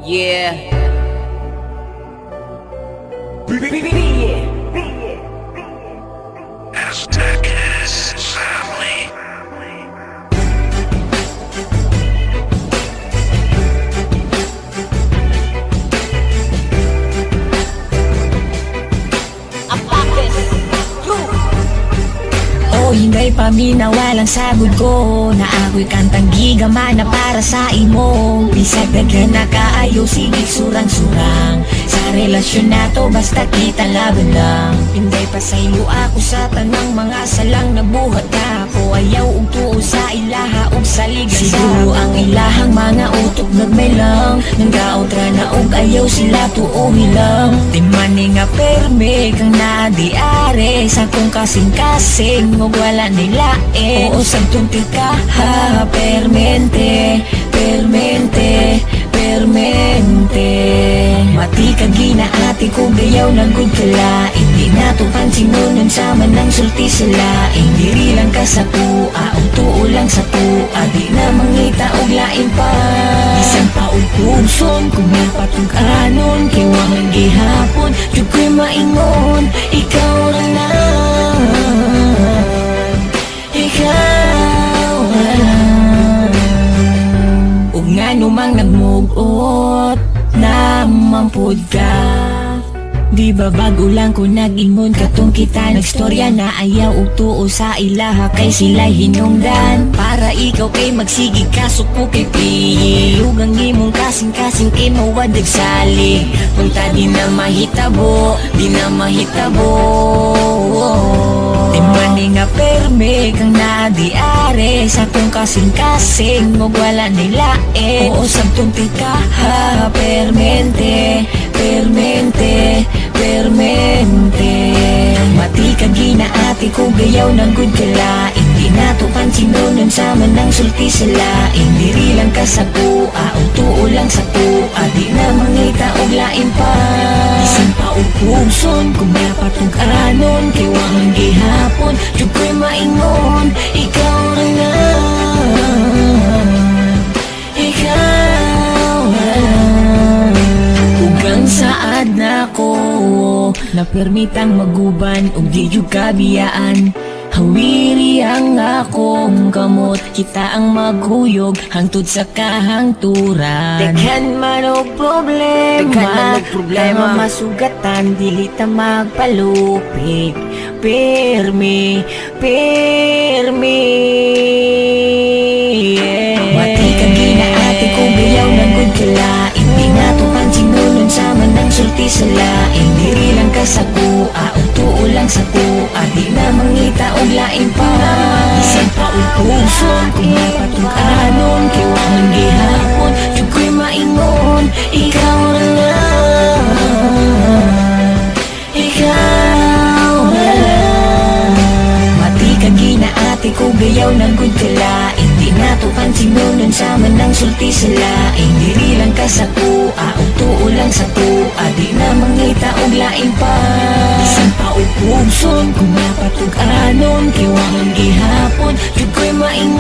Yeah. O hingay paminawalang sagod ko na ako'y kantang gigaman na para sa imo. Bisag daghan na kaayo, sige surang-surang sa relasyon na to, basta kita laban lang. Pinday pa sa iyo ako sa tanang mga salang nabuhat ako. Ayaw og tuo sa ilaha og saligan. Siguro ang ilahang mga utok nagmay lang nang gaotra na og ayaw sila tuohi lang. Di man ni nga perme kang naadiare sa kong kasing-kasing og wala nila oo sabtong tika ha permente, permente, permente. Mati ka ginaati ko gayaw ng good kala. Hindi na to pansinunon sa manang sulti sila. Diri lang ka sa tua o tuo lang sa tua. Di na mangita og lain pa. Isang pa og puson kung napatog anon kay wangan gihapon jud ko'y maingon ikaw ra na. Ikaw ug nga numang nagmugot na mampud ka. Di ba bago lang ko nag-ingon katong kita nagstorya na ayaw og tuo sa ilaha kay sila hinungdan. Para ikaw kay magsigig kasuko kay piye ug ang imong kasing-kasing kay mawadag sali. Punta di na mahitabo, di na mahitabo. Di man ni nga perme kang naadiare sa kong kasing-kasing og wala nila oo sabtong tika ha permente, permente, permente. Mati ka ginaati ko gayaw ng good kala. Hindi na to pansinunon sa manang sulti sila. Diri lang ka sa tua o tuo lang sa tua. Di na mangita og lain pa. Isang pa og puson kung napatog anon kay wangan gihapon jud ko'y maingon ikaw ra na. Ikaw ugang saad na ko na permitang maguban og di jud kabiyaan. Hawiri ang akong kamot, kita ang maguyog hangtod sa kahangturan. Daghan man og problema, kay mamasugatan dili ta magpalupig. Permi, permi. Mati ka ginaati ko gayaw ng good kala. Hindi nga to pansinunon sa manang sulti sila. Diri lang ka sa tua o tuo lang sa tua. Di na mangita og lain pa. Isang pa og puson kung napatog anon kay wangan gihapon jud ko'y maingon ikaw ra na. Ikaw ra na. Mati ka ginaati ko gayaw ng good kala. Hindi na to pansinunon sa manang sulti sila. Diri lang ka sa tua o tuo lang sa tua. Di na mangita og lain pa. Isang pa og puson kung napatog anon kay wangan gihapon jud ko'y maingon